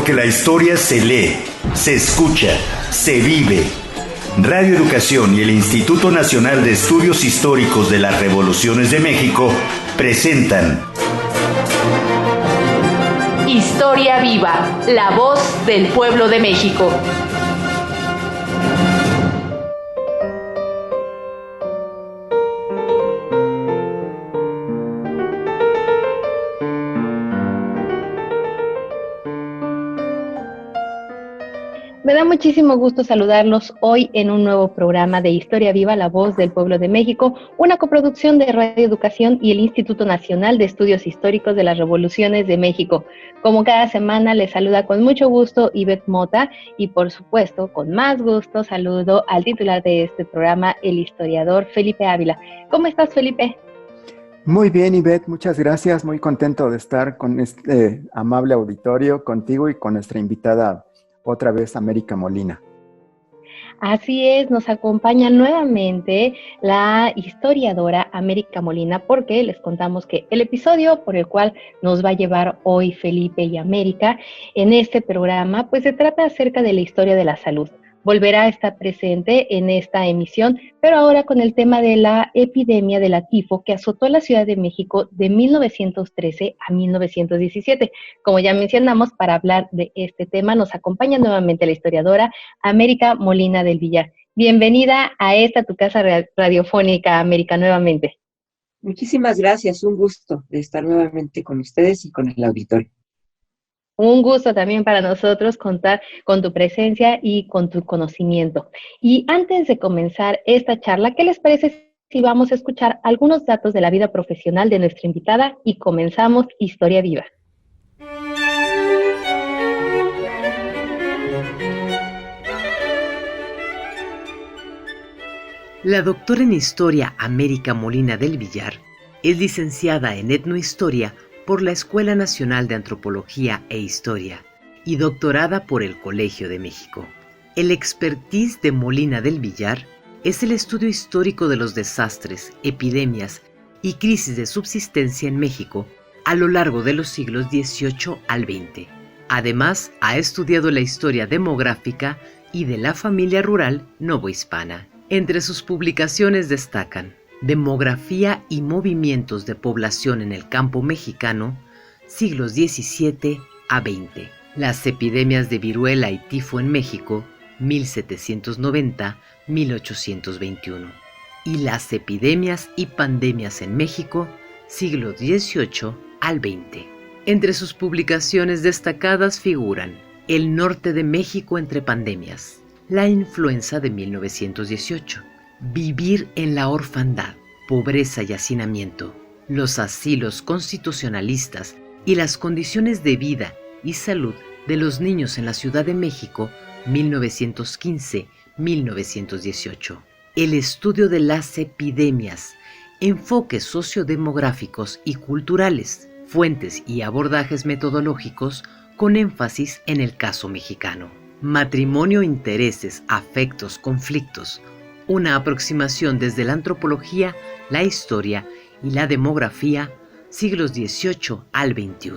Porque la historia se lee, se escucha, se vive. Radio Educación y el Instituto Nacional de Estudios Históricos de las Revoluciones de México presentan Historia Viva, la voz del pueblo de México. Me da muchísimo gusto saludarlos hoy en un nuevo programa de Historia Viva, la voz del pueblo de México, una coproducción de Radio Educación y el Instituto Nacional de Estudios Históricos de las Revoluciones de México. Como cada semana les saluda con mucho gusto Ivette Mota y por supuesto con más gusto saludo al titular de este programa, el historiador Felipe Ávila. ¿Cómo estás, Felipe? Muy bien, Ivette, muchas gracias. Muy contento de estar con este amable auditorio, contigo y con nuestra invitada otra vez, América Molina. Así es, nos acompaña nuevamente la historiadora América Molina, porque les contamos que el episodio por el cual nos va a llevar hoy Felipe y América en este programa, pues se trata acerca de la historia de la salud. Volverá a estar presente en esta emisión, pero ahora con el tema de la epidemia de la tifo que azotó la Ciudad de México de 1913 a 1917. Como ya mencionamos, para hablar de este tema nos acompaña nuevamente la historiadora América Molina del Villar. Bienvenida a esta tu casa radiofónica, América, nuevamente. Muchísimas gracias, un gusto de estar nuevamente con ustedes y con el auditorio. Un gusto también para nosotros contar con tu presencia y con tu conocimiento. Y antes de comenzar esta charla, ¿qué les parece si vamos a escuchar algunos datos de la vida profesional de nuestra invitada y comenzamos Historia Viva? La doctora en Historia América Molina del Villar es licenciada en Etnohistoria por la Escuela Nacional de Antropología e Historia y doctorada por el Colegio de México. El expertise de Molina del Villar es el estudio histórico de los desastres, epidemias y crisis de subsistencia en México a lo largo de los siglos XVIII al XX. Además, ha estudiado la historia demográfica y de la familia rural novohispana. Entre sus publicaciones destacan Demografía y movimientos de población en el campo mexicano, siglos XVII a XX. Las epidemias de viruela y tifo en México, 1790-1821. Y las epidemias y pandemias en México, siglo XVIII al XX. Entre sus publicaciones destacadas figuran El norte de México entre pandemias, la influenza de 1918, Vivir en la orfandad, pobreza y hacinamiento, los asilos constitucionalistas y las condiciones de vida y salud de los niños en la Ciudad de México, 1915-1918. El estudio de las epidemias, enfoques sociodemográficos y culturales, fuentes y abordajes metodológicos con énfasis en el caso mexicano. Matrimonio, intereses, afectos, conflictos. Una aproximación desde la antropología, la historia y la demografía, siglos XVIII al XXI.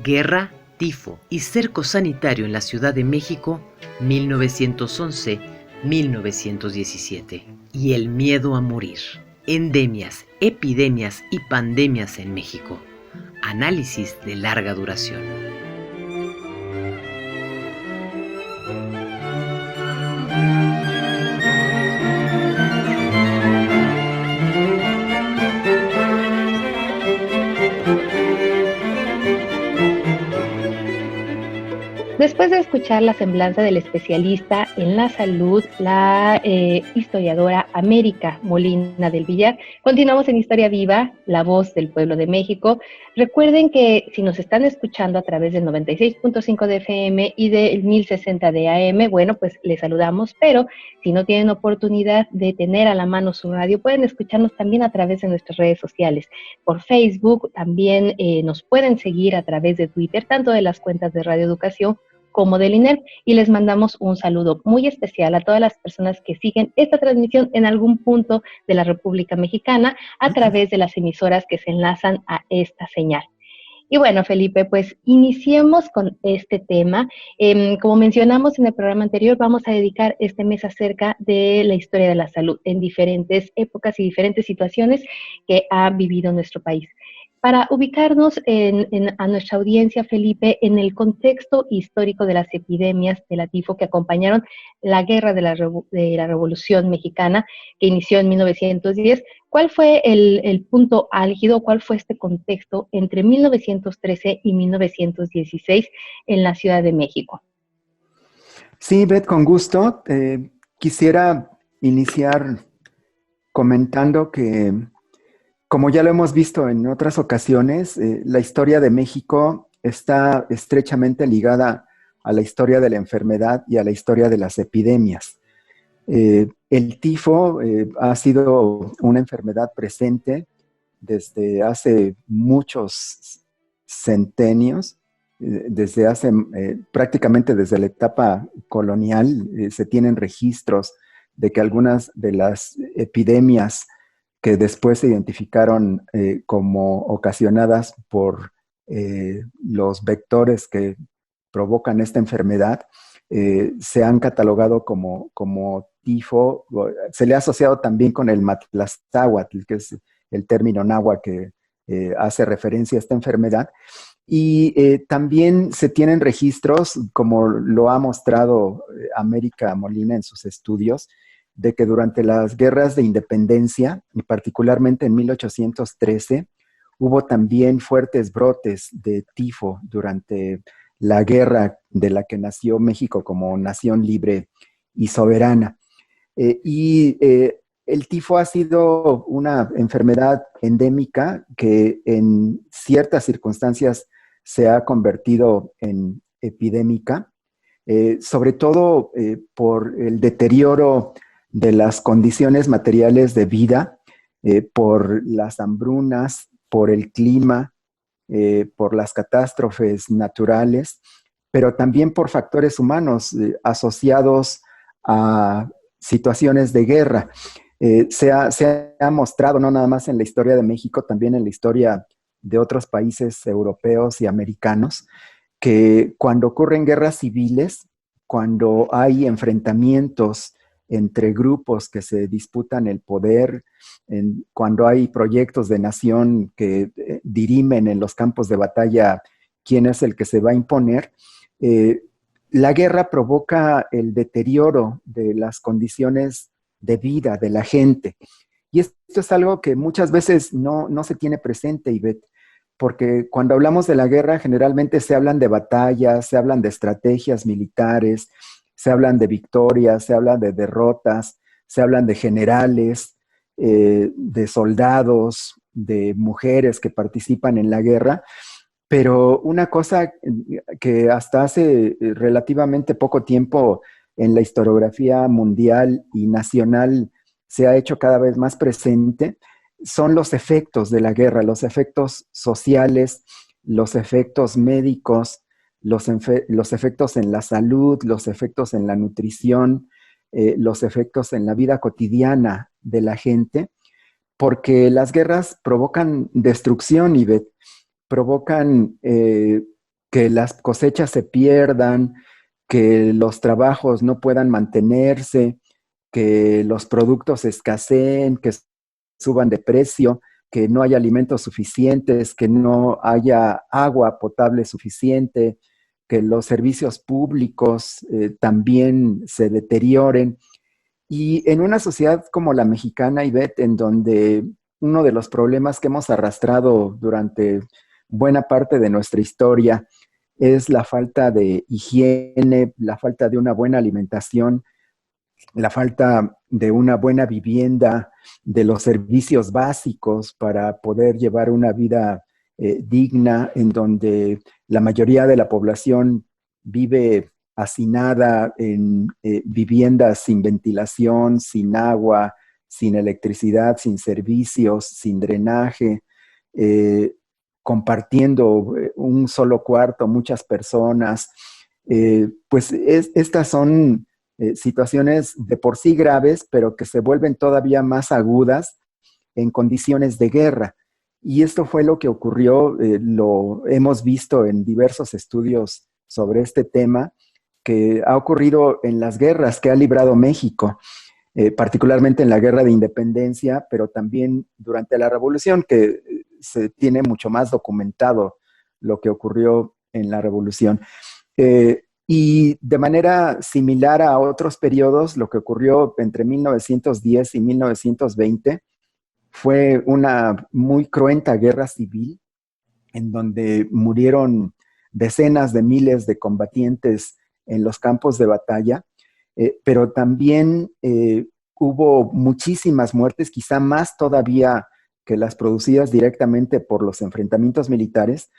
Guerra, tifo y cerco sanitario en la Ciudad de México, 1911-1917. Y el miedo a morir. Endemias, epidemias y pandemias en México. Análisis de larga duración. Después de escuchar la semblanza del especialista en la salud, la historiadora América Molina del Villar, continuamos en Historia Viva, la voz del pueblo de México. Recuerden que si nos están escuchando a través del 96.5 de FM y del 1060 de AM, bueno, pues les saludamos, pero si no tienen oportunidad de tener a la mano su radio, pueden escucharnos también a través de nuestras redes sociales. Por Facebook también nos pueden seguir a través de Twitter, tanto de las cuentas de Radio Educación como del INER, y les mandamos un saludo muy especial a todas las personas que siguen esta transmisión en algún punto de la República Mexicana a través de las emisoras que se enlazan a esta señal. Y bueno, Felipe, pues iniciemos con este tema. Como mencionamos en el programa anterior, vamos a dedicar este mes acerca de la historia de la salud en diferentes épocas y diferentes situaciones que ha vivido nuestro país. Para ubicarnos a nuestra audiencia, Felipe, en el contexto histórico de las epidemias de la tifo que acompañaron la guerra de la Revolución Mexicana, que inició en 1910, ¿cuál fue el punto álgido, cuál fue este contexto entre 1913 y 1916 en la Ciudad de México? Sí, Beth, con gusto. Quisiera iniciar comentando que, como ya lo hemos visto en otras ocasiones, la historia de México está estrechamente ligada a la historia de la enfermedad y a la historia de las epidemias. El tifo ha sido una enfermedad presente desde hace muchos centenios, prácticamente desde la etapa colonial. Se tienen registros de que algunas de las epidemias que después se identificaron como ocasionadas por los vectores que provocan esta enfermedad, se han catalogado como tifo. Se le ha asociado también con el matlazáhuatl, que es el término náhuatl que hace referencia a esta enfermedad. Y también se tienen registros, como lo ha mostrado América Molina en sus estudios, de que durante las guerras de independencia, y particularmente en 1813, hubo también fuertes brotes de tifo durante la guerra de la que nació México como nación libre y soberana. El tifo ha sido una enfermedad endémica que en ciertas circunstancias se ha convertido en epidémica, sobre todo por el deterioro de las condiciones materiales de vida, por las hambrunas, por el clima, por las catástrofes naturales, pero también por factores humanos asociados a situaciones de guerra. Se ha mostrado, no nada más en la historia de México, también en la historia de otros países europeos y americanos, que cuando ocurren guerras civiles, cuando hay enfrentamientos entre grupos que se disputan el poder, cuando hay proyectos de nación que dirimen en los campos de batalla quién es el que se va a imponer, la guerra provoca el deterioro de las condiciones de vida de la gente. Y esto es algo que muchas veces no se tiene presente, Ivette, porque cuando hablamos de la guerra generalmente se hablan de batallas, se hablan de estrategias militares, se hablan de victorias, se hablan de derrotas, se hablan de generales, de soldados, de mujeres que participan en la guerra. Pero una cosa que hasta hace relativamente poco tiempo en la historiografía mundial y nacional se ha hecho cada vez más presente son los efectos de la guerra, los efectos sociales, los efectos médicos, los efectos en la salud, los efectos en la nutrición, los efectos en la vida cotidiana de la gente, porque las guerras provocan destrucción, Ivette, provocan que las cosechas se pierdan, que los trabajos no puedan mantenerse, que los productos escaseen, que suban de precio, que no haya alimentos suficientes, que no haya agua potable suficiente, que los servicios públicos también se deterioren. Y en una sociedad como la mexicana, Ivette, en donde uno de los problemas que hemos arrastrado durante buena parte de nuestra historia es la falta de higiene, la falta de una buena alimentación, la falta de una buena vivienda, de los servicios básicos para poder llevar una vida digna, en donde la mayoría de la población vive hacinada en viviendas sin ventilación, sin agua, sin electricidad, sin servicios, sin drenaje, compartiendo un solo cuarto, muchas personas. Estas son situaciones de por sí graves, pero que se vuelven todavía más agudas en condiciones de guerra. Y esto fue lo que ocurrió, lo hemos visto en diversos estudios sobre este tema, que ha ocurrido en las guerras que ha librado México, particularmente en la Guerra de Independencia, pero también durante la Revolución, que se tiene mucho más documentado lo que ocurrió en la Revolución. Y de manera similar a otros periodos, lo que ocurrió entre 1910 y 1920 fue una muy cruenta guerra civil en donde murieron decenas de miles de combatientes en los campos de batalla, pero también hubo muchísimas muertes, quizá más todavía que las producidas directamente por los enfrentamientos militares,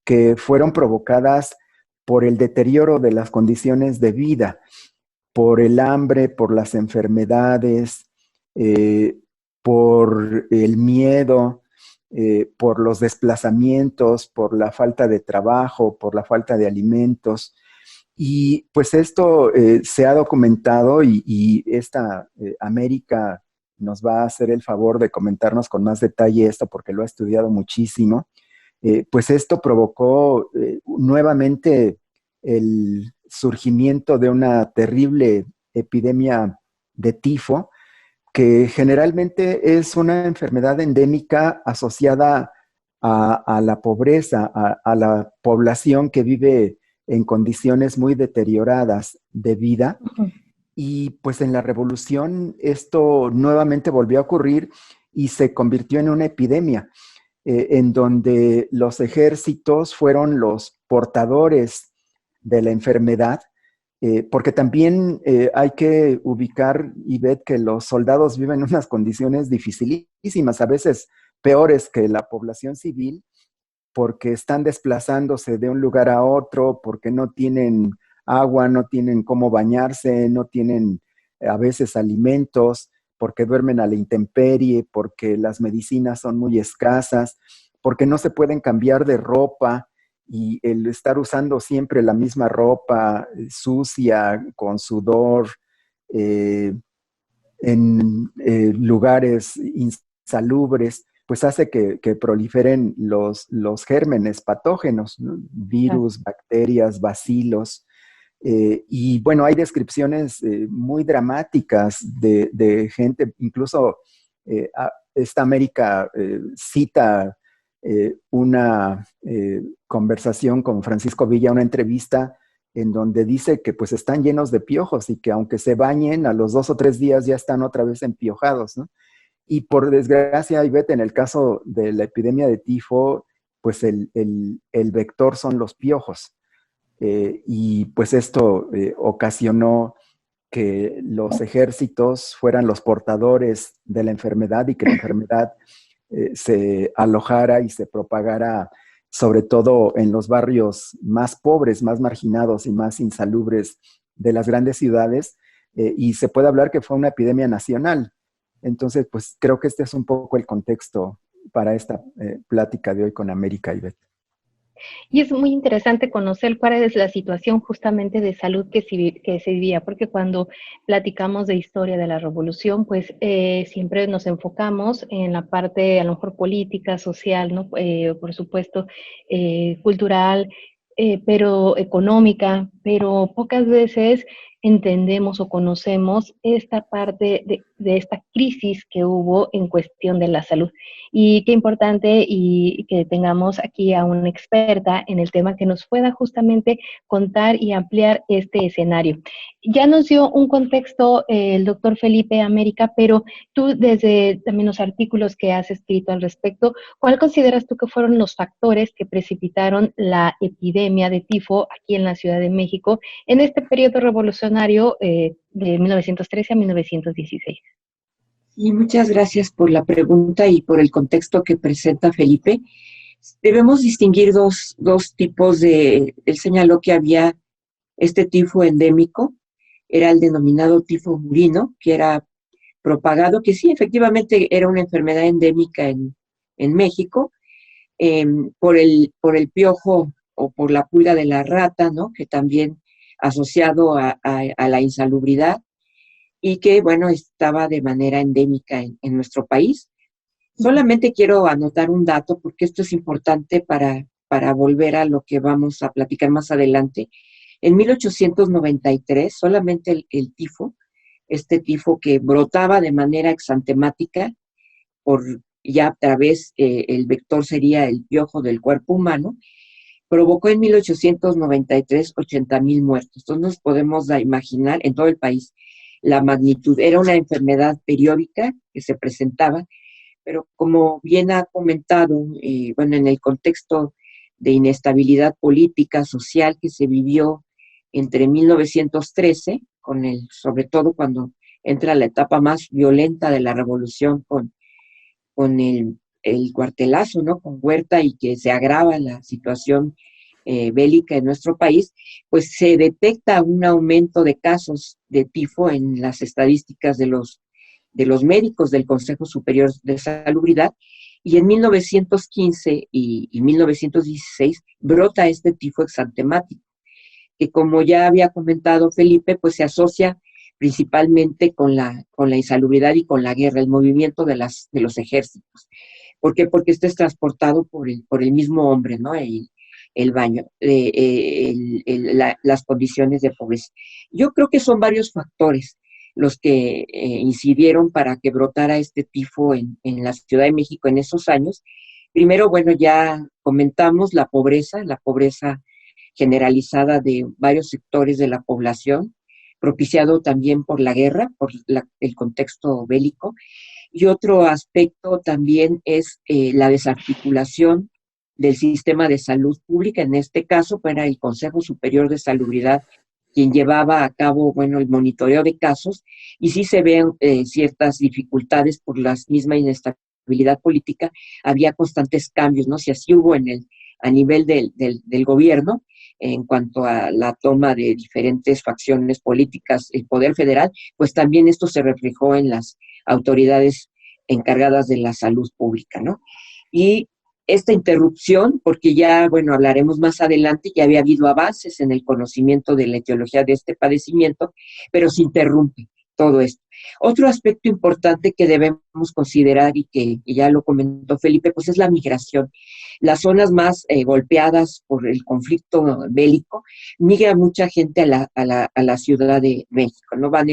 que fueron provocadas por el deterioro de las condiciones de vida, por el hambre, por las enfermedades, por el miedo, por los desplazamientos, por la falta de trabajo, por la falta de alimentos. Y pues esto se ha documentado y esta América nos va a hacer el favor de comentarnos con más detalle esto porque lo ha estudiado muchísimo. Pues esto provocó nuevamente el surgimiento de una terrible epidemia de tifo, que generalmente es una enfermedad endémica asociada a la pobreza, a la población que vive en condiciones muy deterioradas de vida. Ujú. Y pues en la revolución esto nuevamente volvió a ocurrir y se convirtió en una epidemia, en donde los ejércitos fueron los portadores de la enfermedad, porque también hay que ubicar y ver que los soldados viven en unas condiciones dificilísimas, a veces peores que la población civil, porque están desplazándose de un lugar a otro, porque no tienen agua, no tienen cómo bañarse, no tienen a veces alimentos, porque duermen a la intemperie, porque las medicinas son muy escasas, porque no se pueden cambiar de ropa y el estar usando siempre la misma ropa sucia, con sudor, en lugares insalubres, pues hace que proliferen los gérmenes patógenos, ¿no? Virus, bacterias, bacilos. Y bueno, hay descripciones muy dramáticas de gente, incluso esta América cita una conversación con Francisco Villa, una entrevista en donde dice que pues están llenos de piojos y que aunque se bañen, a los 2 o 3 días ya están otra vez empiojados, ¿no? Y por desgracia, Ivette, en el caso de la epidemia de tifo, pues el vector son los piojos. Y pues esto ocasionó que los ejércitos fueran los portadores de la enfermedad y que la enfermedad se alojara y se propagara sobre todo en los barrios más pobres, más marginados y más insalubres de las grandes ciudades, y se puede hablar que fue una epidemia nacional. Entonces, pues creo que este es un poco el contexto para esta plática de hoy con América, Ivette. Y es muy interesante conocer cuál es la situación justamente de salud que se vivía, porque cuando platicamos de historia de la revolución, pues siempre nos enfocamos en la parte a lo mejor política, social, ¿no? Por supuesto, cultural, pero económica, pero pocas veces entendemos o conocemos esta parte de esta crisis que hubo en cuestión de la salud. Y qué importante y que tengamos aquí a una experta en el tema que nos pueda justamente contar y ampliar este escenario. Ya nos dio un contexto el doctor Felipe América, pero tú desde también los artículos que has escrito al respecto, ¿cuál consideras tú que fueron los factores que precipitaron la epidemia de tifo aquí en la Ciudad de México en este periodo revolucionario de 1913 a 1916? Y muchas gracias por la pregunta y por el contexto que presenta Felipe. Debemos distinguir dos tipos de... Él señaló que había este tifo endémico, era el denominado tifo murino, que era propagado, que sí, efectivamente era una enfermedad endémica en México, por el piojo o por la pulga de la rata, ¿no? Que también asociado a la insalubridad, y que, bueno, estaba de manera endémica en nuestro país. Solamente quiero anotar un dato porque esto es importante para volver a lo que vamos a platicar más adelante. En 1893, solamente el tifo, este tifo que brotaba de manera exantemática, ya a través, el vector sería el piojo del cuerpo humano, provocó en 1893 80,000 muertos. Entonces nos podemos imaginar en todo el país la magnitud. Era una enfermedad periódica que se presentaba, pero como bien ha comentado, bueno, en el contexto de inestabilidad política, social que se vivió entre 1913, sobre todo cuando entra la etapa más violenta de la revolución con el cuartelazo, ¿no? Con Huerta, y que se agrava la situación bélica en nuestro país, pues se detecta un aumento de casos de tifo en las estadísticas de los médicos del Consejo Superior de Salubridad, y en 1915 y 1916 brota este tifo exantemático, que como ya había comentado Felipe, pues se asocia principalmente con la insalubridad y con la guerra, el movimiento de los ejércitos. ¿Por qué? Porque este es transportado por el mismo hombre, ¿no? El baño, las condiciones de pobreza. Yo creo que son varios factores los que incidieron para que brotara este tifo en la Ciudad de México en esos años. Primero, bueno, ya comentamos la pobreza generalizada de varios sectores de la población, propiciado también por la guerra, por el contexto bélico. Y otro aspecto también es la desarticulación del sistema de salud pública. En este caso, era el Consejo Superior de Salubridad quien llevaba a cabo, bueno, el monitoreo de casos, y sí se ven ciertas dificultades por la misma inestabilidad política. Había constantes cambios, ¿no? Si así hubo a nivel del gobierno, en cuanto a la toma de diferentes facciones políticas, el poder federal, pues también esto se reflejó en las autoridades encargadas de la salud pública, ¿no? Y esta interrupción, porque ya, bueno, hablaremos más adelante, ya había habido avances en el conocimiento de la etiología de este padecimiento, pero se interrumpe todo esto. Otro aspecto importante que debemos considerar y que ya lo comentó Felipe, pues es la migración. Las zonas más golpeadas por el conflicto bélico, migra mucha gente a la Ciudad de México, ¿no? Van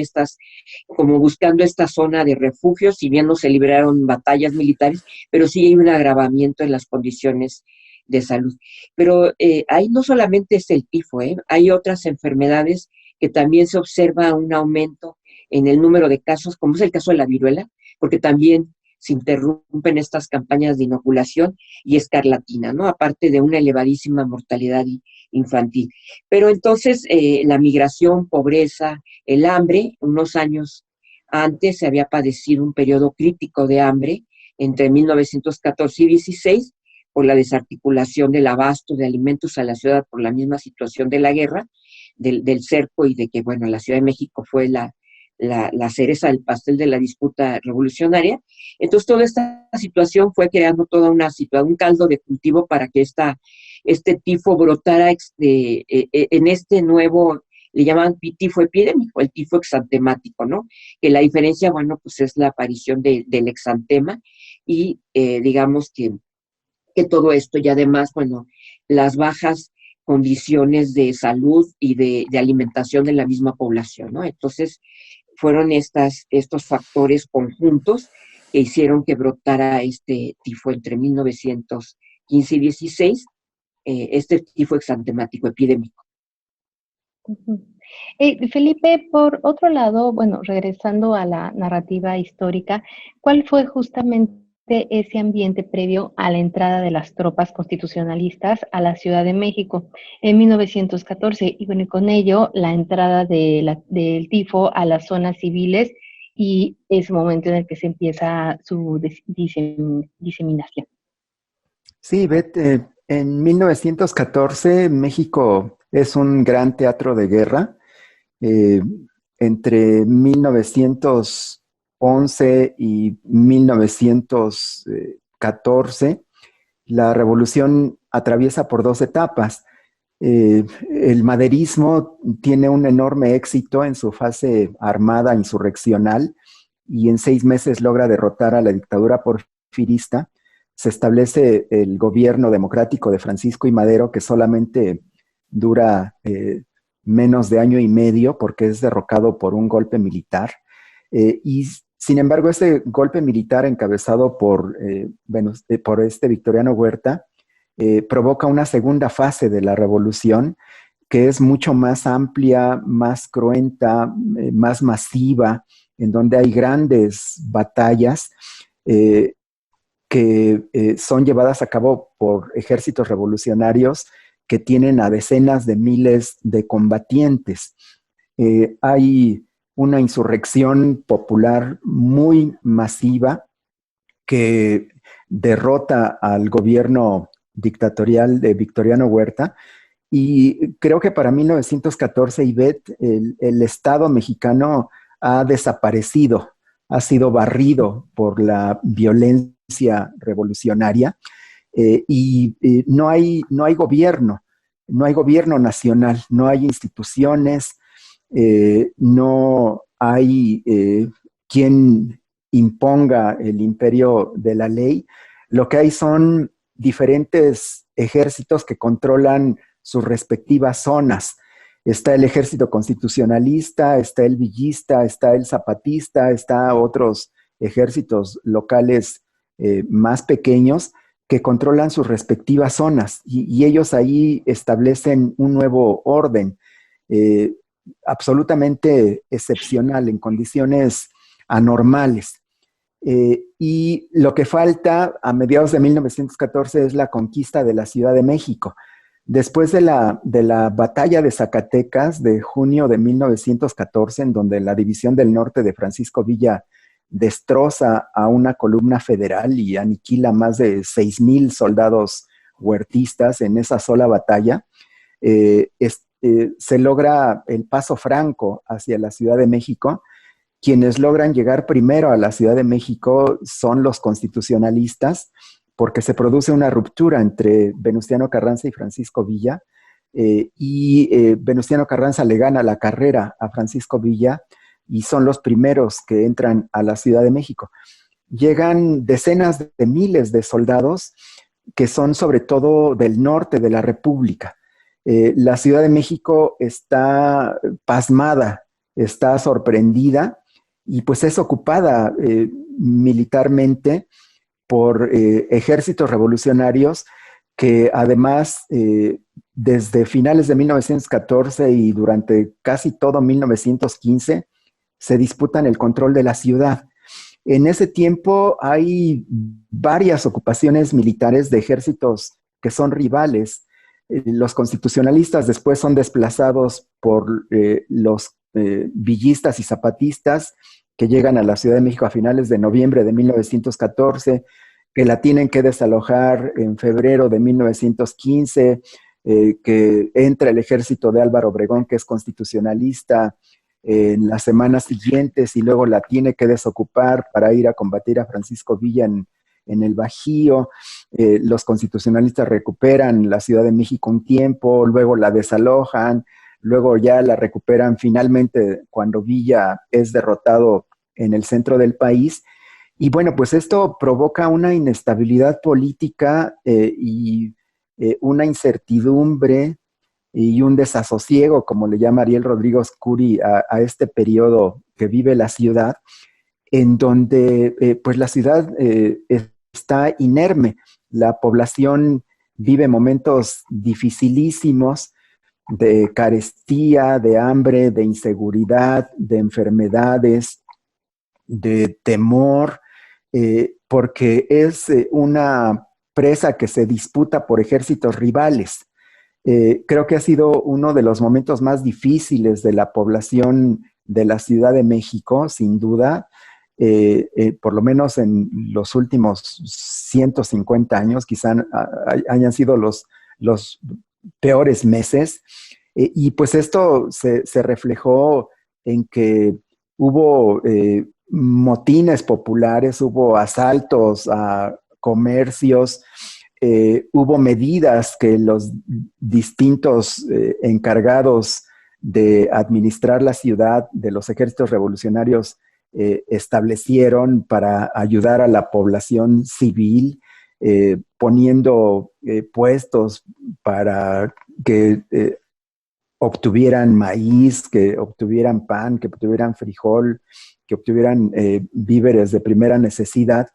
como buscando esta zona de refugio, si bien no se libraron batallas militares, pero sí hay un agravamiento en las condiciones de salud. Pero ahí no solamente es el tifo, hay otras enfermedades que también se observa un aumento en el número de casos, como es el caso de la viruela, porque también se interrumpen estas campañas de inoculación, y escarlatina, ¿no? Aparte de una elevadísima mortalidad infantil. Pero entonces la migración, pobreza, el hambre, unos años antes se había padecido un periodo crítico de hambre entre 1914 y 16 por la desarticulación del abasto de alimentos a la ciudad por la misma situación de la guerra, del cerco, y de que, bueno, la Ciudad de México fue la cereza del pastel de la disputa revolucionaria. Entonces, toda esta situación fue creando toda un caldo de cultivo para que este tifo brotara en este nuevo, le llaman tifo epidémico, el tifo exantemático, ¿no? Que la diferencia, bueno, pues es la aparición del exantema, y digamos que todo esto, y además, bueno, las bajas condiciones de salud y de alimentación de la misma población, ¿no? Entonces, fueron estos factores conjuntos que hicieron que brotara este tifo entre 1915 y 16, este tifo exantemático epidémico. Felipe, por otro lado, bueno, regresando a la narrativa histórica, ¿cuál fue justamente ese ambiente previo a la entrada de las tropas constitucionalistas a la Ciudad de México en 1914? Y bueno, y con ello la entrada del tifo a las zonas civiles, y ese momento en el que se empieza su diseminación. Sí, Beth, en 1914 México es un gran teatro de guerra. Entre 1911 y 1914, la revolución atraviesa por dos etapas. El maderismo tiene un enorme éxito en su fase armada insurreccional, y en 6 meses logra derrotar a la dictadura porfirista, se establece el gobierno democrático de Francisco I. Madero, que solamente dura menos de año y medio porque es derrocado por un golpe militar. Y sin embargo, ese golpe militar encabezado por Victoriano Huerta provoca una segunda fase de la revolución que es mucho más amplia, más cruenta, más masiva, en donde hay grandes batallas que son llevadas a cabo por ejércitos revolucionarios que tienen a decenas de miles de combatientes. Hay una insurrección popular muy masiva que derrota al gobierno dictatorial de Victoriano Huerta. Y creo que para 1914, Ivette, el Estado mexicano ha desaparecido, ha sido barrido por la violencia revolucionaria y no hay gobierno nacional, no hay instituciones, no hay quien imponga el imperio de la ley. Lo que hay son diferentes ejércitos que controlan sus respectivas zonas. Está el ejército constitucionalista, está el villista, está el zapatista, está otros ejércitos locales más pequeños que controlan sus respectivas zonas y ellos ahí establecen un nuevo orden absolutamente excepcional, en condiciones anormales. Y lo que falta a mediados de 1914 es la conquista de la Ciudad de México. Después de la batalla de Zacatecas de junio de 1914, en donde la División del Norte de Francisco Villa destroza a una columna federal y aniquila más de 6,000 soldados huertistas en esa sola batalla, se logra el paso franco hacia la Ciudad de México. Quienes logran llegar primero a la Ciudad de México son los constitucionalistas, porque se produce una ruptura entre Venustiano Carranza y Francisco Villa, Venustiano Carranza le gana la carrera a Francisco Villa y son los primeros que entran a la Ciudad de México. Llegan decenas de miles de soldados que son sobre todo del norte de la República. La Ciudad de México está pasmada, está sorprendida y pues es ocupada militarmente por ejércitos revolucionarios que además desde finales de 1914 y durante casi todo 1915 se disputan el control de la ciudad. En ese tiempo hay varias ocupaciones militares de ejércitos que son rivales. Los constitucionalistas después son desplazados por los villistas y zapatistas que llegan a la Ciudad de México a finales de noviembre de 1914, que la tienen que desalojar en febrero de 1915, que entra el ejército de Álvaro Obregón, que es constitucionalista, en las semanas siguientes y luego la tiene que desocupar para ir a combatir a Francisco Villa en el Bajío. Los constitucionalistas recuperan la Ciudad de México un tiempo, luego la desalojan, luego ya la recuperan finalmente cuando Villa es derrotado en el centro del país. Y bueno, pues esto provoca una inestabilidad política y una incertidumbre y un desasosiego, como le llama Ariel Rodríguez Curi a este periodo que vive la ciudad, en donde pues la ciudad está inerme. La población vive momentos dificilísimos de carestía, de hambre, de inseguridad, de enfermedades, de temor, porque es una presa que se disputa por ejércitos rivales. Creo que ha sido uno de los momentos más difíciles de la población de la Ciudad de México, sin duda, por lo menos en los últimos 150 años, quizá hayan sido los peores meses. Y pues esto se reflejó en que hubo motines populares, hubo asaltos a comercios, hubo medidas que los distintos encargados de administrar la ciudad de los ejércitos revolucionarios establecieron para ayudar a la población civil, poniendo puestos para que obtuvieran maíz, que obtuvieran pan, que obtuvieran frijol, que obtuvieran víveres de primera necesidad,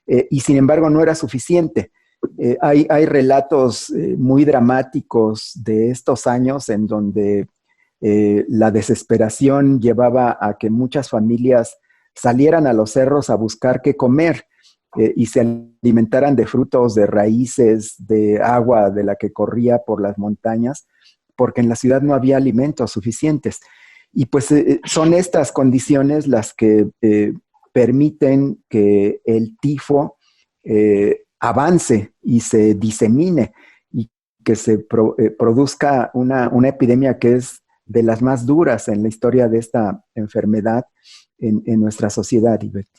y sin embargo no era suficiente. Hay relatos muy dramáticos de estos años en donde la desesperación llevaba a que muchas familias salieran a los cerros a buscar qué comer y se alimentaran de frutos, de raíces, de agua de la que corría por las montañas, porque en la ciudad no había alimentos suficientes. Y pues son estas condiciones las que permiten que el tifo avance y se disemine y que se produzca una epidemia que es de las más duras en la historia de esta enfermedad en nuestra sociedad, Ivette.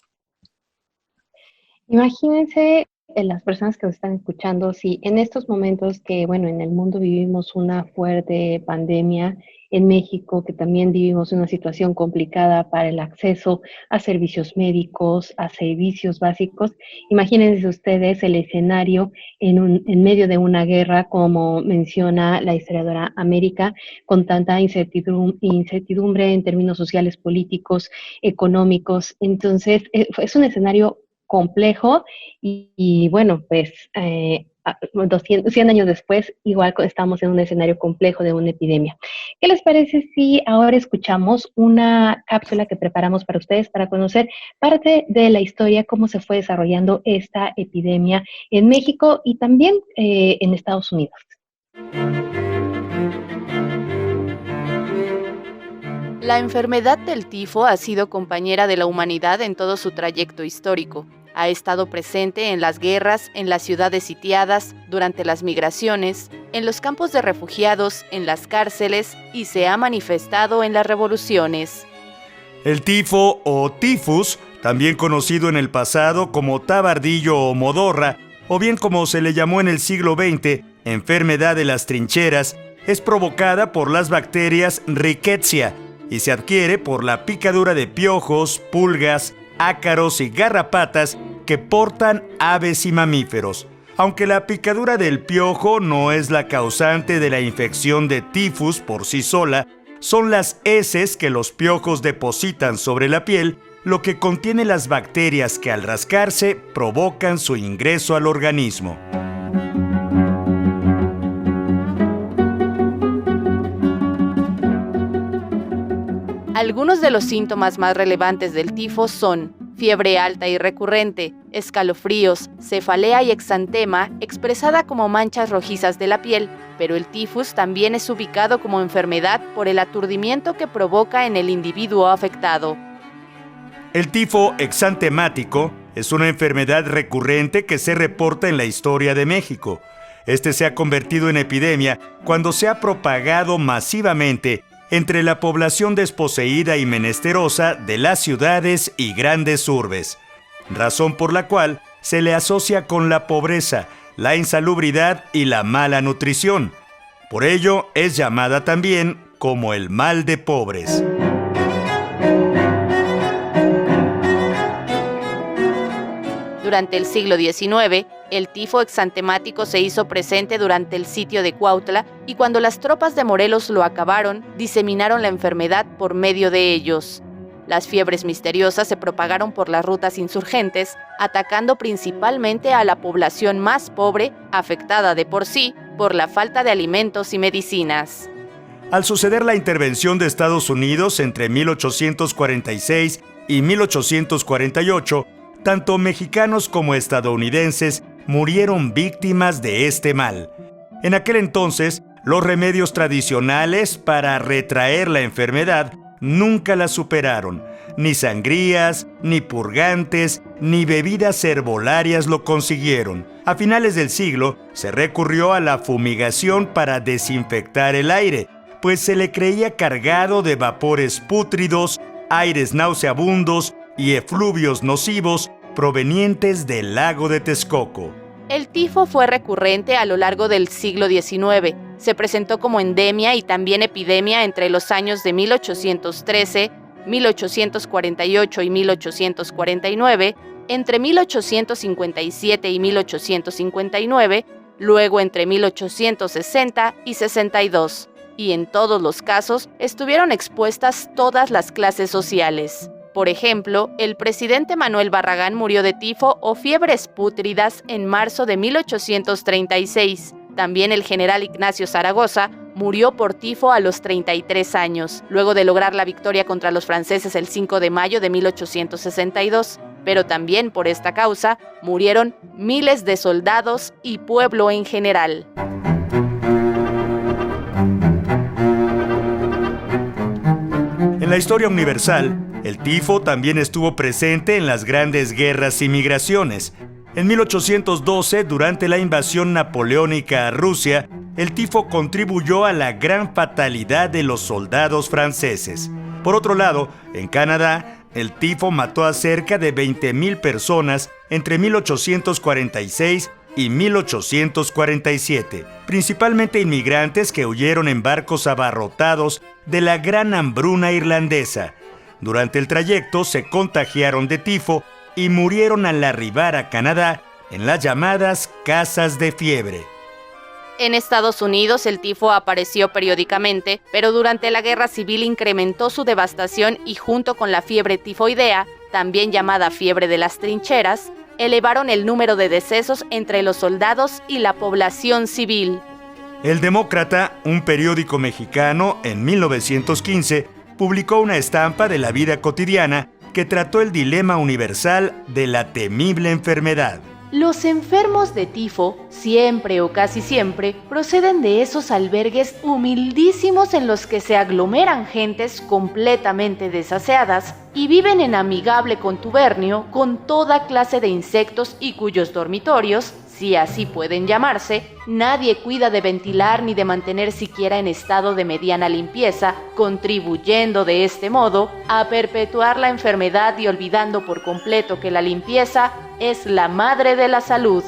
Imagínense las personas que nos están escuchando, si en estos momentos que, bueno, en el mundo vivimos una fuerte pandemia, en México que también vivimos una situación complicada para el acceso a servicios médicos, a servicios básicos, imagínense ustedes el escenario en medio de una guerra, como menciona la historiadora América, con tanta incertidumbre en términos sociales, políticos, económicos. Entonces, es un escenario complejo y bueno, pues 100 años después, igual estamos en un escenario complejo de una epidemia. ¿Qué les parece si ahora escuchamos una cápsula que preparamos para ustedes para conocer parte de la historia, cómo se fue desarrollando esta epidemia en México y también en Estados Unidos? La enfermedad del tifo ha sido compañera de la humanidad en todo su trayecto histórico. Ha estado presente en las guerras, en las ciudades sitiadas, durante las migraciones, en los campos de refugiados, en las cárceles y se ha manifestado en las revoluciones. El tifo o tifus, también conocido en el pasado como tabardillo o modorra, o bien como se le llamó en el siglo XX, enfermedad de las trincheras, es provocada por las bacterias Rickettsia y se adquiere por la picadura de piojos, pulgas, ácaros y garrapatas que portan aves y mamíferos. Aunque la picadura del piojo no es la causante de la infección de tifus por sí sola, son las heces que los piojos depositan sobre la piel lo que contiene las bacterias que al rascarse provocan su ingreso al organismo. Algunos de los síntomas más relevantes del tifo son fiebre alta y recurrente, escalofríos, cefalea y exantema expresada como manchas rojizas de la piel, pero el tifus también es ubicado como enfermedad por el aturdimiento que provoca en el individuo afectado. El tifo exantemático es una enfermedad recurrente que se reporta en la historia de México. Este se ha convertido en epidemia cuando se ha propagado masivamente entre la población desposeída y menesterosa de las ciudades y grandes urbes, razón por la cual se le asocia con la pobreza, la insalubridad y la mala nutrición. Por ello es llamada también como el mal de pobres. Durante el siglo XIX, el tifo exantemático se hizo presente durante el sitio de Cuautla y cuando las tropas de Morelos lo acabaron, diseminaron la enfermedad por medio de ellos. Las fiebres misteriosas se propagaron por las rutas insurgentes, atacando principalmente a la población más pobre, afectada de por sí por la falta de alimentos y medicinas. Al suceder la intervención de Estados Unidos entre 1846 y 1848, tanto mexicanos como estadounidenses murieron víctimas de este mal. En aquel entonces, los remedios tradicionales para retraer la enfermedad nunca la superaron. Ni sangrías, ni purgantes, ni bebidas herbolarias lo consiguieron. A finales del siglo, se recurrió a la fumigación para desinfectar el aire, pues se le creía cargado de vapores pútridos, aires nauseabundos y efluvios nocivos provenientes del lago de Texcoco. El tifo fue recurrente a lo largo del siglo XIX. Se presentó como endemia y también epidemia entre los años de 1813, 1848 y 1849, entre 1857 y 1859, luego entre 1860 y 62, y en todos los casos estuvieron expuestas todas las clases sociales. Por ejemplo, el presidente Manuel Barragán murió de tifo o fiebres pútridas en marzo de 1836. También el general Ignacio Zaragoza murió por tifo a los 33 años, luego de lograr la victoria contra los franceses el 5 de mayo de 1862. Pero también por esta causa murieron miles de soldados y pueblo en general. En la historia universal, el tifo también estuvo presente en las grandes guerras y migraciones. En 1812, durante la invasión napoleónica a Rusia, el tifo contribuyó a la gran fatalidad de los soldados franceses. Por otro lado, en Canadá, el tifo mató a cerca de 20,000 personas entre 1846 y 1847, principalmente inmigrantes que huyeron en barcos abarrotados de la gran hambruna irlandesa. Durante el trayecto se contagiaron de tifo y murieron al arribar a Canadá en las llamadas casas de fiebre. En Estados Unidos el tifo apareció periódicamente, pero durante la Guerra Civil incrementó su devastación y junto con la fiebre tifoidea, también llamada fiebre de las trincheras, elevaron el número de decesos entre los soldados y la población civil. El Demócrata, un periódico mexicano, en 1915, publicó una estampa de la vida cotidiana que trató el dilema universal de la temible enfermedad. Los enfermos de tifo, siempre o casi siempre, proceden de esos albergues humildísimos en los que se aglomeran gentes completamente desaseadas y viven en amigable contubernio con toda clase de insectos y cuyos dormitorios, si así pueden llamarse, nadie cuida de ventilar ni de mantener siquiera en estado de mediana limpieza, contribuyendo de este modo a perpetuar la enfermedad y olvidando por completo que la limpieza es la madre de la salud.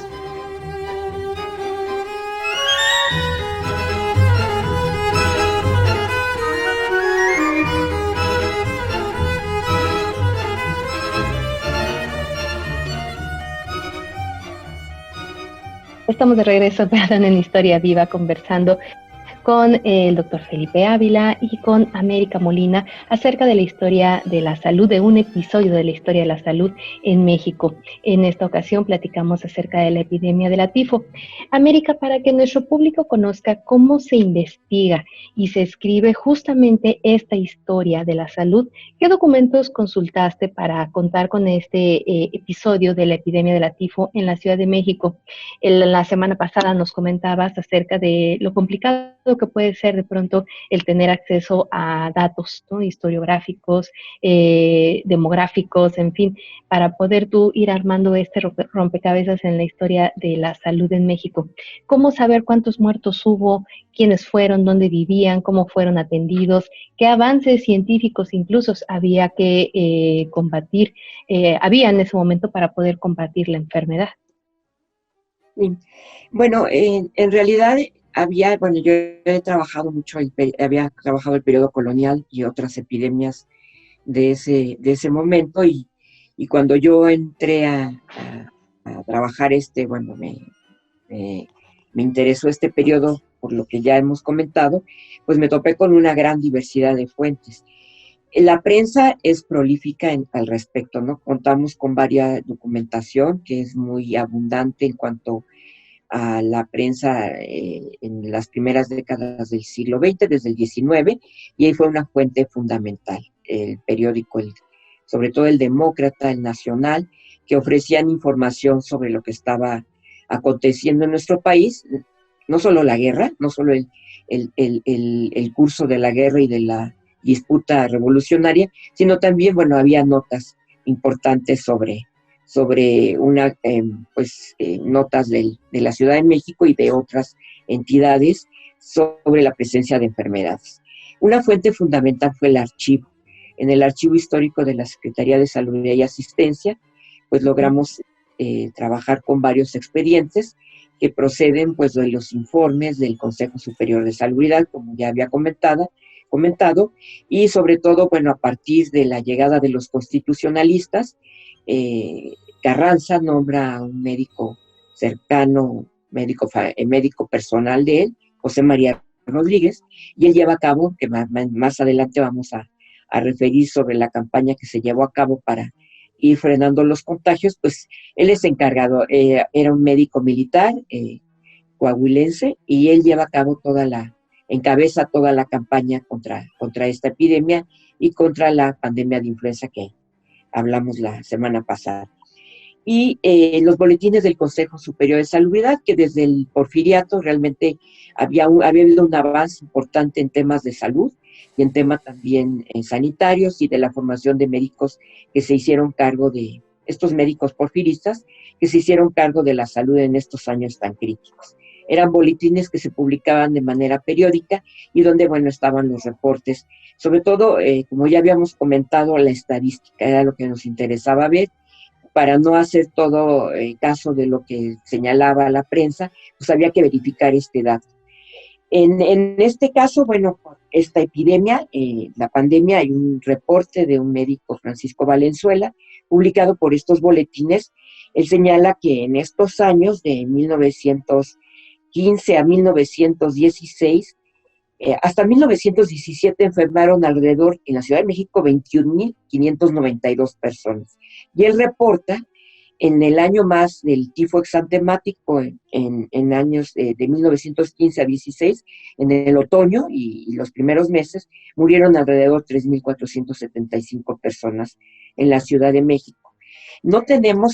Estamos de regreso, perdón, en Historia Viva, conversando con el doctor Felipe Ávila y con América Molina acerca de la historia de la salud, de un episodio de la historia de la salud en México. En esta ocasión platicamos acerca de la epidemia de la tifo. América, para que nuestro público conozca cómo se investiga y se escribe justamente esta historia de la salud, ¿qué documentos consultaste para contar con este episodio de la epidemia de la tifo en la Ciudad de México? La semana pasada nos comentabas acerca de lo complicado que puede ser de pronto el tener acceso a datos, ¿no? Historiográficos, demográficos, en fin, para poder tú ir armando este rompecabezas en la historia de la salud en México. ¿Cómo saber cuántos muertos hubo, quiénes fueron, dónde vivían, cómo fueron atendidos, qué avances científicos incluso había que combatir, había en ese momento para poder combatir la enfermedad? Sí. Bueno, en realidad yo he trabajado mucho, había trabajado el periodo colonial y otras epidemias de ese momento, y cuando yo entré a trabajar me interesó este periodo, por lo que ya hemos comentado, pues me topé con una gran diversidad de fuentes. La prensa es prolífica al respecto, ¿no? Contamos con varias documentación que es muy abundante en cuanto a la prensa en las primeras décadas del siglo XX, desde el XIX, y ahí fue una fuente fundamental, el periódico, sobre todo el Demócrata, el Nacional, que ofrecían información sobre lo que estaba aconteciendo en nuestro país, no solo la guerra, no solo el curso de la guerra y de la disputa revolucionaria, sino también, había notas importantes sobre notas de la Ciudad de México y de otras entidades sobre la presencia de enfermedades. Una fuente fundamental fue el archivo. En el archivo histórico de la Secretaría de Salud y Asistencia, pues logramos trabajar con varios expedientes que proceden de los informes del Consejo Superior de Salubridad, como ya había comentado, comentado, y sobre todo, bueno, a partir de la llegada de los constitucionalistas, Carranza nombra a un médico cercano, médico personal de él, José María Rodríguez, y él lleva a cabo, que más adelante vamos a referir sobre la campaña que se llevó a cabo para ir frenando los contagios, pues él es encargado, era un médico militar coahuilense, y él lleva a cabo encabeza toda la campaña contra esta epidemia y contra la pandemia de influenza que hablamos la semana pasada. Y los boletines del Consejo Superior de Salubridad, que desde el Porfiriato realmente había habido un avance importante en temas de salud y en temas también sanitarios, y de la formación de médicos que se hicieron cargo de, estos médicos porfiristas, que se hicieron cargo de la salud en estos años tan críticos. Eran boletines que se publicaban de manera periódica y donde, bueno, estaban los reportes. Sobre todo, como ya habíamos comentado, la estadística era lo que nos interesaba ver, para no hacer todo caso de lo que señalaba la prensa, pues había que verificar este dato. En este caso, bueno, esta epidemia, la pandemia, hay un reporte de un médico, Francisco Valenzuela, publicado por estos boletines. Él señala que en estos años, de 1915 a 1916, hasta 1917 enfermaron alrededor, en la Ciudad de México, 21.592 personas. Y él reporta, en el año más del tifo exantemático, en años de 1915 a 16, en el otoño y los primeros meses, murieron alrededor de 3.475 personas en la Ciudad de México.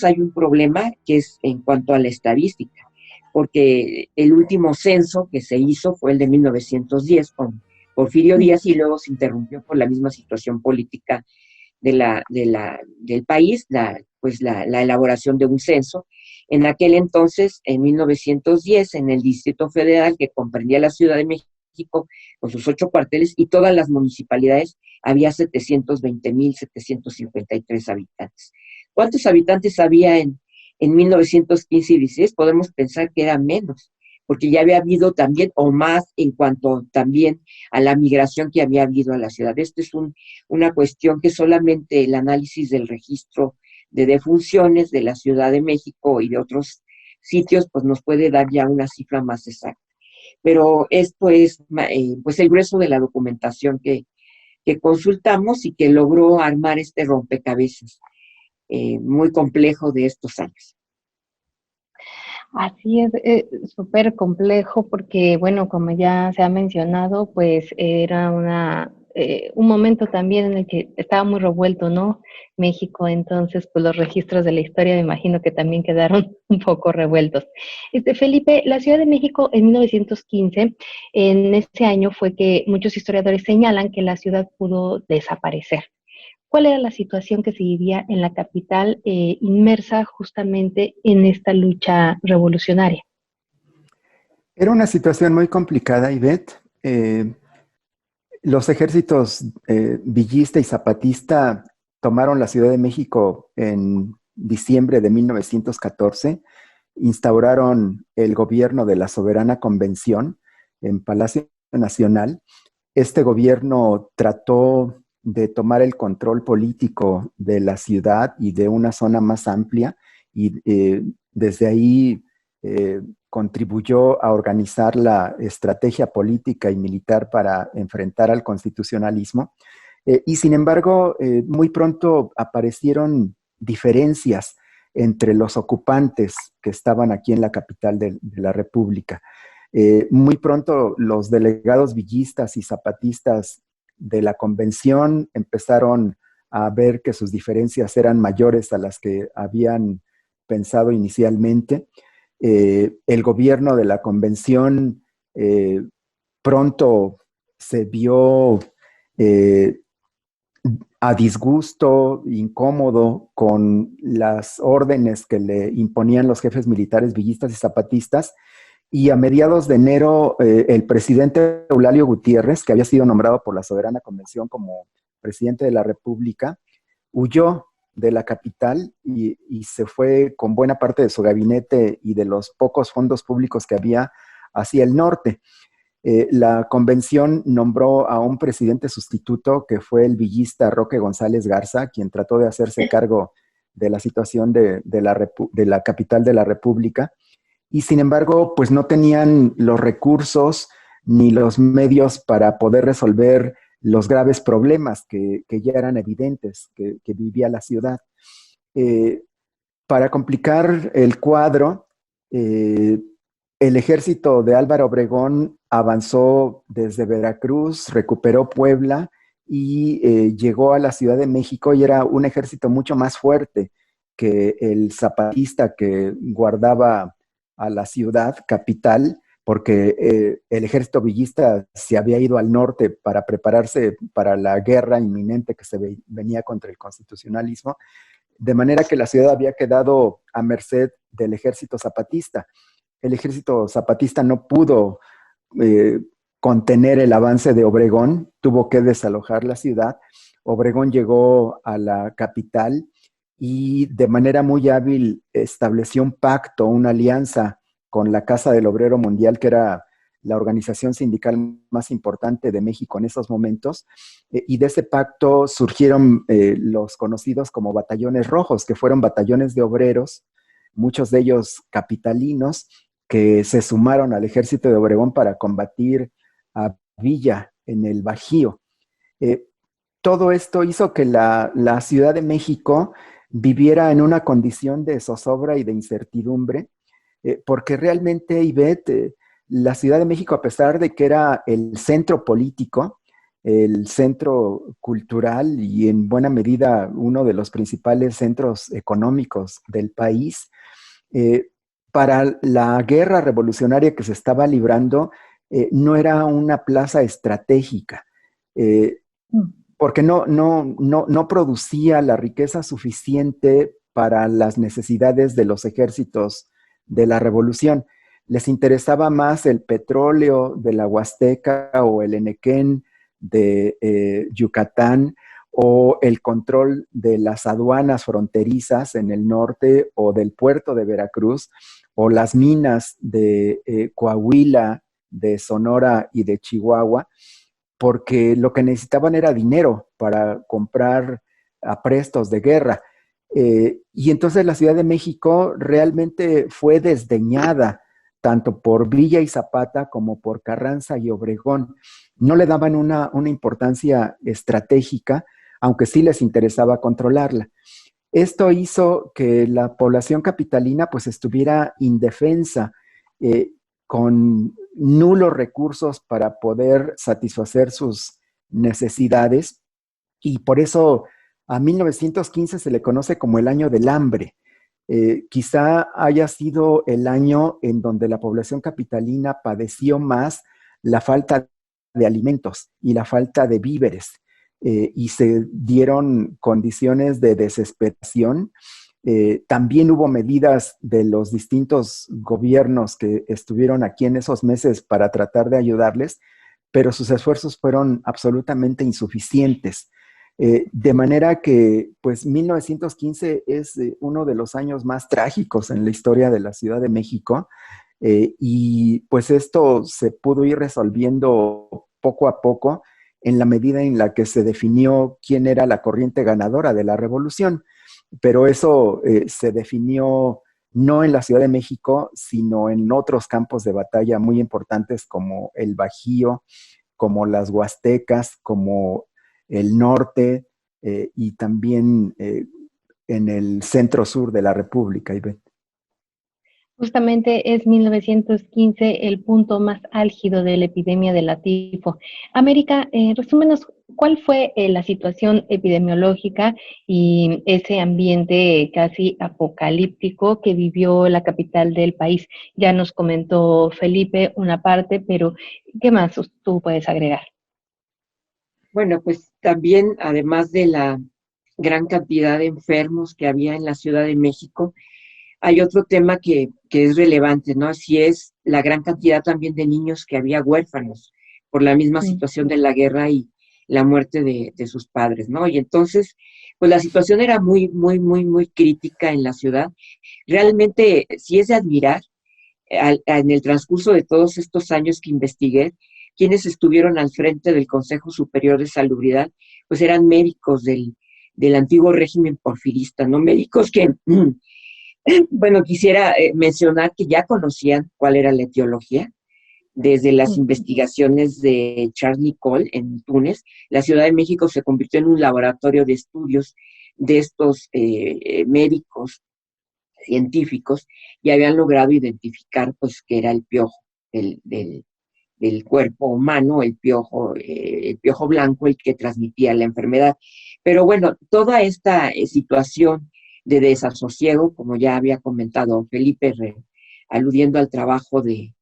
Hay un problema que es en cuanto a la estadística, porque el último censo que se hizo fue el de 1910 con Porfirio Díaz, y luego se interrumpió por la misma situación política del país, la elaboración de un censo. En aquel entonces, en 1910, en el Distrito Federal, que comprendía la Ciudad de México con sus 8 cuarteles y todas las municipalidades, había 720.753 habitantes. ¿Cuántos habitantes había en 1915 y 16? Podemos pensar que era menos, porque ya había habido también, o más, en cuanto también a la migración que había habido a la ciudad. Esto es una cuestión que solamente el análisis del registro de defunciones de la Ciudad de México y de otros sitios, pues nos puede dar ya una cifra más exacta. Pero esto es pues el grueso de la documentación que consultamos y que logró armar este rompecabezas muy complejo de estos años. Así es, súper complejo porque, bueno, como ya se ha mencionado, pues era un momento también en el que estaba muy revuelto, ¿no? México, entonces, pues los registros de la historia me imagino que también quedaron un poco revueltos. Felipe, la Ciudad de México en 1915, en ese año fue que muchos historiadores señalan que la ciudad pudo desaparecer. ¿Cuál era la situación que se vivía en la capital inmersa justamente en esta lucha revolucionaria? Era una situación muy complicada, Ivette. Los ejércitos villista y zapatista tomaron la Ciudad de México en diciembre de 1914, instauraron el gobierno de la Soberana Convención en Palacio Nacional. Este gobierno trató de tomar el control político de la ciudad y de una zona más amplia, y desde ahí contribuyó a organizar la estrategia política y militar para enfrentar al constitucionalismo. Y sin embargo, muy pronto aparecieron diferencias entre los ocupantes que estaban aquí en la capital de la República. Muy pronto los delegados villistas y zapatistas de la convención empezaron a ver que sus diferencias eran mayores a las que habían pensado inicialmente. El gobierno de la convención pronto se vio a disgusto, incómodo con las órdenes que le imponían los jefes militares villistas y zapatistas. Y a mediados de enero, el presidente Eulalio Gutiérrez, que había sido nombrado por la Soberana Convención como presidente de la República, huyó de la capital y se fue con buena parte de su gabinete y de los pocos fondos públicos que había hacia el norte. La convención nombró a un presidente sustituto que fue el villista Roque González Garza, quien trató de hacerse cargo de la situación de la capital de la República, y sin embargo, pues no tenían los recursos ni los medios para poder resolver los graves problemas que ya eran evidentes que vivía la ciudad. Para complicar el cuadro, el ejército de Álvaro Obregón avanzó desde Veracruz, recuperó Puebla y llegó a la Ciudad de México, y era un ejército mucho más fuerte que el zapatista que guardaba a la ciudad capital, porque el ejército villista se había ido al norte para prepararse para la guerra inminente que se venía contra el constitucionalismo, de manera que la ciudad había quedado a merced del ejército zapatista. El ejército zapatista no pudo contener el avance de Obregón, tuvo que desalojar la ciudad. Obregón llegó a la capital y de manera muy hábil estableció un pacto, una alianza con la Casa del Obrero Mundial, que era la organización sindical más importante de México en esos momentos, y de ese pacto surgieron los conocidos como batallones rojos, que fueron batallones de obreros, muchos de ellos capitalinos, que se sumaron al ejército de Obregón para combatir a Villa en el Bajío. Todo esto hizo que la Ciudad de México viviera en una condición de zozobra y de incertidumbre, porque realmente, Ivette, la Ciudad de México, a pesar de que era el centro político, el centro cultural y en buena medida uno de los principales centros económicos del país, para la guerra revolucionaria que se estaba librando, no era una plaza estratégica, porque no producía la riqueza suficiente para las necesidades de los ejércitos de la revolución. Les interesaba más el petróleo de la Huasteca o el Enequén de Yucatán, o el control de las aduanas fronterizas en el norte o del puerto de Veracruz, o las minas de Coahuila, de Sonora y de Chihuahua, porque lo que necesitaban era dinero para comprar aprestos de guerra. Y entonces la Ciudad de México realmente fue desdeñada tanto por Villa y Zapata como por Carranza y Obregón. No le daban una importancia estratégica, aunque sí les interesaba controlarla. Esto hizo que la población capitalina pues estuviera indefensa, con nulos recursos para poder satisfacer sus necesidades, y por eso a 1915 se le conoce como el año del hambre. Quizá haya sido el año en donde la población capitalina padeció más la falta de alimentos y la falta de víveres, y se dieron condiciones de desesperación. También hubo medidas de los distintos gobiernos que estuvieron aquí en esos meses para tratar de ayudarles, pero sus esfuerzos fueron absolutamente insuficientes. De manera que, pues, 1915 es uno de los años más trágicos en la historia de la Ciudad de México, y pues esto se pudo ir resolviendo poco a poco en la medida en la que se definió quién era la corriente ganadora de la revolución. Pero eso se definió no en la Ciudad de México, sino en otros campos de batalla muy importantes como el Bajío, como las Huastecas, como el norte, y también en el centro sur de la República, Ivette. Justamente es 1915 el punto más álgido de la epidemia de la tifo. América, resúmenos, ¿cuál fue la situación epidemiológica y ese ambiente casi apocalíptico que vivió la capital del país? Ya nos comentó Felipe una parte, pero ¿qué más tú puedes agregar? Bueno, pues también, además de la gran cantidad de enfermos que había en la Ciudad de México, hay otro tema que es relevante, ¿no? Así es la gran cantidad también de niños que había huérfanos por la misma situación de la guerra y la muerte de sus padres, ¿no? Y entonces, pues la situación era muy, muy, muy, muy crítica en la ciudad. Realmente, sí es de admirar, en el transcurso de todos estos años que investigué, quienes estuvieron al frente del Consejo Superior de Salubridad, pues eran médicos del antiguo régimen porfirista, ¿no? Médicos que, bueno, quisiera mencionar que ya conocían cuál era la etiología. Desde las investigaciones de Charles Nicole en Túnez, la Ciudad de México se convirtió en un laboratorio de estudios de estos médicos científicos, y habían logrado identificar pues que era el piojo del cuerpo humano, el piojo blanco, el que transmitía la enfermedad. Pero bueno, toda esta situación de desasosiego, como ya había comentado Felipe, aludiendo al trabajo de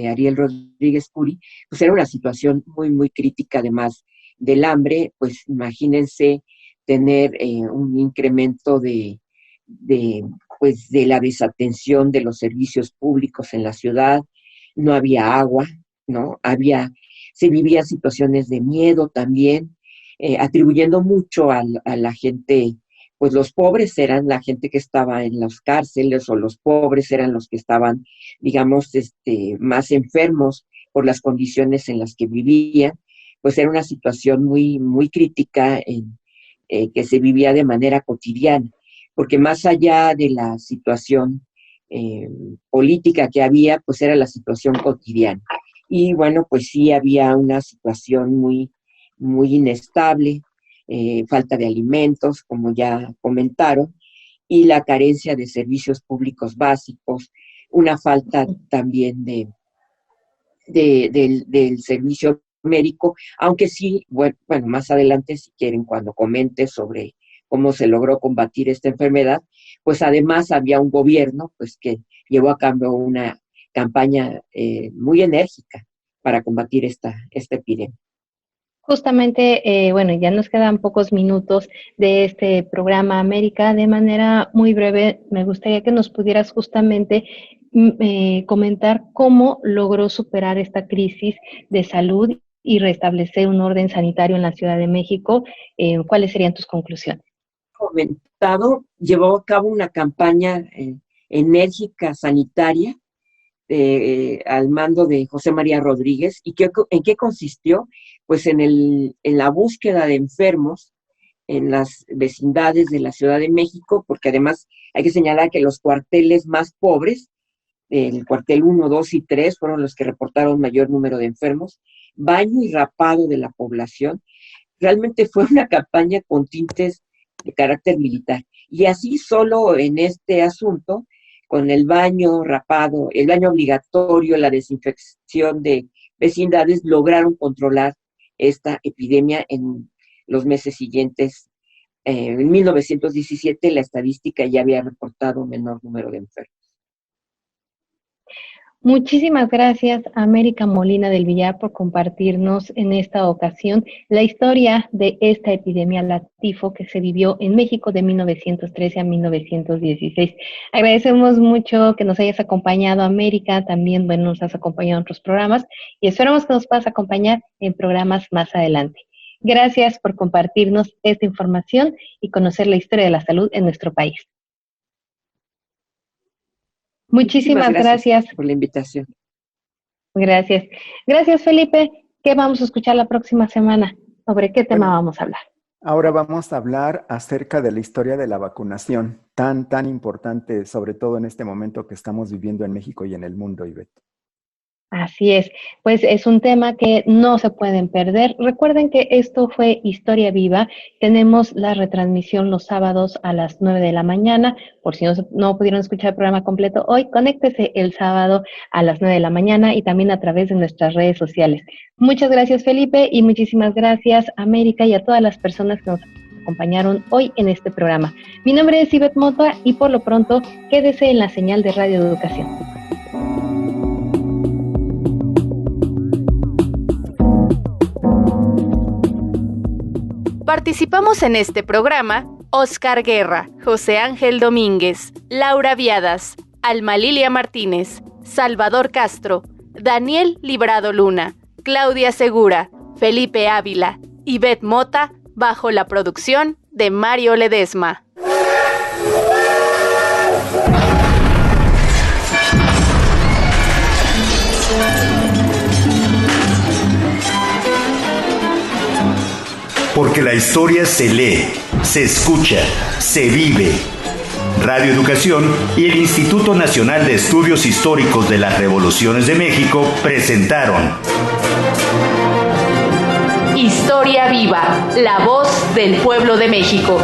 Ariel Rodríguez Curi, pues era una situación muy, muy crítica, además del hambre. Pues imagínense tener un incremento de la desatención de los servicios públicos en la ciudad. No había agua, ¿no? Se vivían situaciones de miedo también, atribuyendo mucho a la gente. Pues los pobres eran la gente que estaba en las cárceles, o los pobres eran los que estaban, digamos, más enfermos por las condiciones en las que vivían. Pues era una situación muy, muy crítica que se vivía de manera cotidiana, porque más allá de la situación política que había, pues era la situación cotidiana. Y bueno, pues sí había una situación muy, muy inestable, falta de alimentos, como ya comentaron, y la carencia de servicios públicos básicos, una falta también del servicio médico, aunque sí, bueno, más adelante, si quieren, cuando comente sobre cómo se logró combatir esta enfermedad, pues además había un gobierno pues que llevó a cabo una campaña muy enérgica para combatir esta epidemia. Justamente, bueno, ya nos quedan pocos minutos de este programa América. De manera muy breve, me gustaría que nos pudieras justamente comentar cómo logró superar esta crisis de salud y restablecer un orden sanitario en la Ciudad de México. ¿Cuáles serían tus conclusiones? Comentado, llevó a cabo una campaña enérgica sanitaria al mando de José María Rodríguez. ¿Y en qué consistió? Pues en la búsqueda de enfermos en las vecindades de la Ciudad de México, porque además hay que señalar que los cuarteles más pobres, el cuartel 1, 2 y 3, fueron los que reportaron mayor número de enfermos. Baño y rapado de la población. Realmente fue una campaña con tintes de carácter militar. Y así, solo en este asunto, con el baño rapado, el baño obligatorio, la desinfección de vecindades, lograron controlar esta epidemia en los meses siguientes. En 1917 la estadística ya había reportado menor número de enfermos. Muchísimas gracias, América Molina del Villar, por compartirnos en esta ocasión la historia de esta epidemia, la tifo, que se vivió en México de 1913 a 1916. Agradecemos mucho que nos hayas acompañado, América. También, bueno, nos has acompañado en otros programas y esperamos que nos puedas acompañar en programas más adelante. Gracias por compartirnos esta información y conocer la historia de la salud en nuestro país. Muchísimas gracias por la invitación. Gracias. Gracias, Felipe. ¿Qué vamos a escuchar la próxima semana? ¿Sobre qué tema vamos a hablar? Ahora vamos a hablar acerca de la historia de la vacunación, tan importante, sobre todo en este momento que estamos viviendo en México y en el mundo, Ivette. Así es, pues es un tema que no se pueden perder. Recuerden que esto fue Historia Viva. Tenemos la retransmisión los sábados a las 9 de la mañana. Por si no pudieron escuchar el programa completo hoy, conéctese el sábado a las 9 de la mañana y también a través de nuestras redes sociales. Muchas gracias, Felipe, y muchísimas gracias, América, y a todas las personas que nos acompañaron hoy en este programa. Mi nombre es Ivette Mota y por lo pronto quédese en la señal de Radio Educación. Participamos en este programa Oscar Guerra, José Ángel Domínguez, Laura Viadas, Alma Lilia Martínez, Salvador Castro, Daniel Librado Luna, Claudia Segura, Felipe Ávila, Ivette Mota, bajo la producción de Mario Ledesma. Porque la historia se lee, se escucha, se vive. Radio Educación y el Instituto Nacional de Estudios Históricos de las Revoluciones de México presentaron Historia Viva, la voz del pueblo de México.